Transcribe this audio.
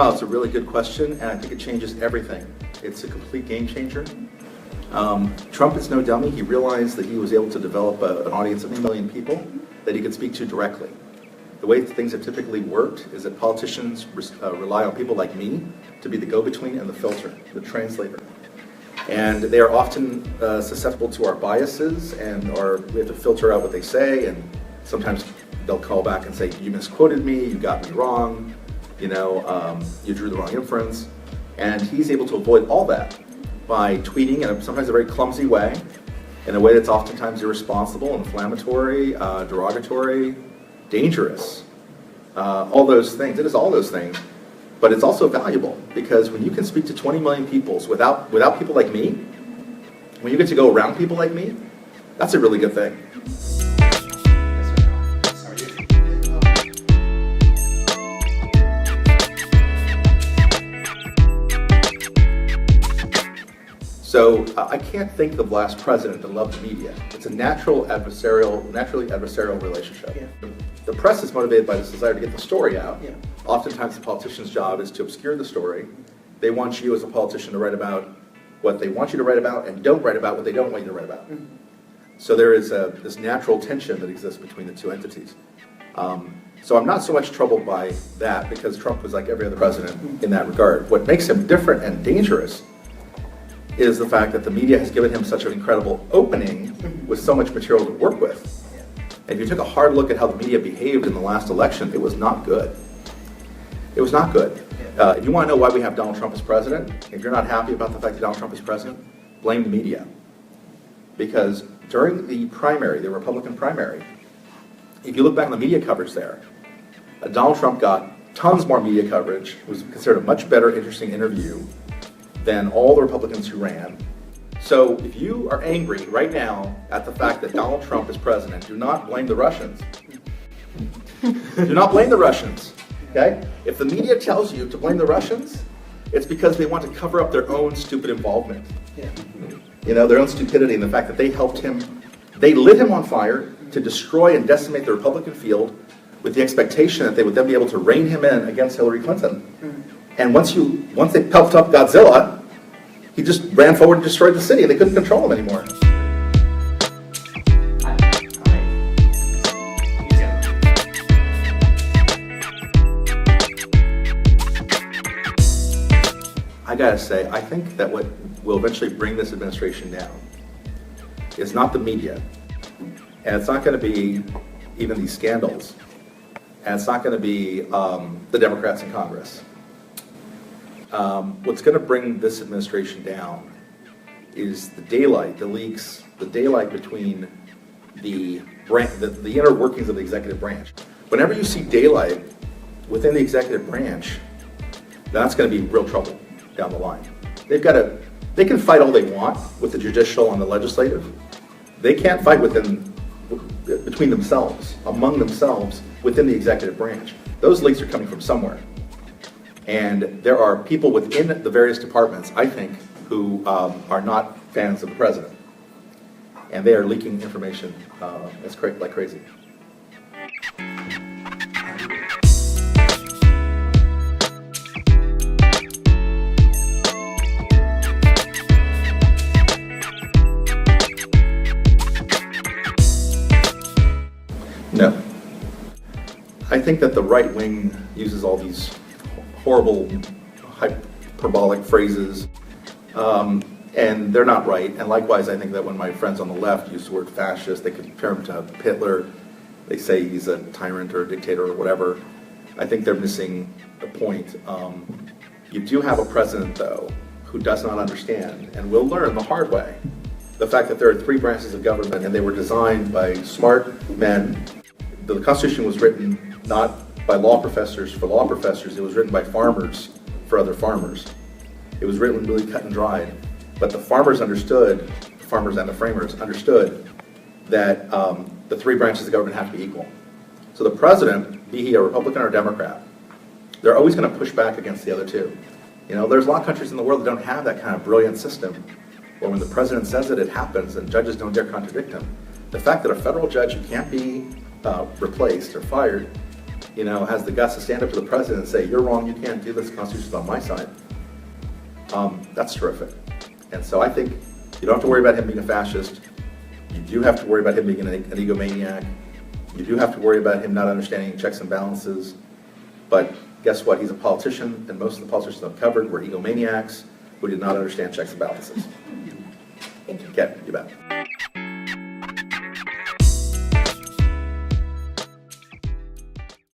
Wow, it's a really good question, and I think it changes everything. It's a complete game changer. Trump is no dummy. He realized that he was able to develop an audience of 2 million people that he could speak to directly. The way things have typically worked is that politicians rely on people like me to be the go-between and the filter, the translator. And they are often susceptible to our biases, and we have to filter out what they say, and sometimes they'll call back and say, you misquoted me, you got me wrong, you drew the wrong inference. And he's able to avoid all that by tweeting in sometimes a very clumsy way, in a way that's oftentimes irresponsible, inflammatory, derogatory, dangerous. All those things. It is all those things. But it's also valuable, because when you can speak to 20 million people without people like me, when you get to go around people like me, that's a really good thing. So I can't think of the last president that loved the media. It's a naturally adversarial relationship. Yeah. The press is motivated by this desire to get the story out. Yeah. Oftentimes the politician's job is to obscure the story. They want you as a politician to write about what they want you to write about, and don't write about what they don't want you to write about. Mm-hmm. So there is this natural tension that exists between the two entities. So I'm not so much troubled by that, because Trump was like every other president in that regard. What makes him different and dangerous is the fact that the media has given him such an incredible opening with so much material to work with. And if you took a hard look at how the media behaved in the last election, it was not good. It was not good. If you want to know why we have Donald Trump as president, if you're not happy about the fact that Donald Trump is president, blame the media. Because during the primary, the Republican primary, if you look back on the media coverage there, Donald Trump got tons more media coverage, was considered a much better, interesting interview than all the Republicans who ran. So if you are angry right now at the fact that Donald Trump is president, do not blame the Russians. Do not blame the Russians, okay? If the media tells you to blame the Russians, it's because they want to cover up their own stupid involvement. Yeah. Their own stupidity, and the fact that they helped him, they lit him on fire to destroy and decimate the Republican field with the expectation that they would then be able to rein him in against Hillary Clinton. And once they puffed up Godzilla, he just ran forward and destroyed the city, and they couldn't control him anymore. I gotta say, I think that what will eventually bring this administration down is not the media, and it's not going to be even these scandals, and it's not going to be the Democrats in Congress. What's going to bring this administration down is the daylight, the leaks, the daylight between the inner workings of the executive branch. Whenever you see daylight within the executive branch, that's going to be real trouble down the line. They can fight all they want with the judicial and the legislative. They can't fight between themselves, among themselves, within the executive branch. Those leaks are coming from somewhere. And there are people within the various departments, I think, who are not fans of the president. And they are leaking information like crazy. No. I think that the right wing uses all these horrible hyperbolic phrases, and they're not right. And likewise, I think that when my friends on the left use the word fascist, they compare him to Hitler, they say he's a tyrant or a dictator or whatever. I think they're missing the point. You do have a president, though, who does not understand, and will learn the hard way, the fact that there are 3 branches of government, and they were designed by smart men. The Constitution was written not by law professors for law professors. It was written by farmers for other farmers. It was written really cut and dried. But the farmers understood, the farmers and the framers understood that the 3 branches of government have to be equal. So the president, be he a Republican or a Democrat, they're always going to push back against the other 2. There's a lot of countries in the world that don't have that kind of brilliant system where when the president says it, it happens, and judges don't dare contradict him. The fact that a federal judge who can't be replaced or fired has the guts to stand up to the president and say, you're wrong, you can't do this, the Constitution's on my side, that's terrific. And so I think you don't have to worry about him being a fascist. You do have to worry about him being an egomaniac. You do have to worry about him not understanding checks and balances. But guess what? He's a politician, and most of the politicians I've covered were egomaniacs who did not understand checks and balances. Thank you. Okay, you bet.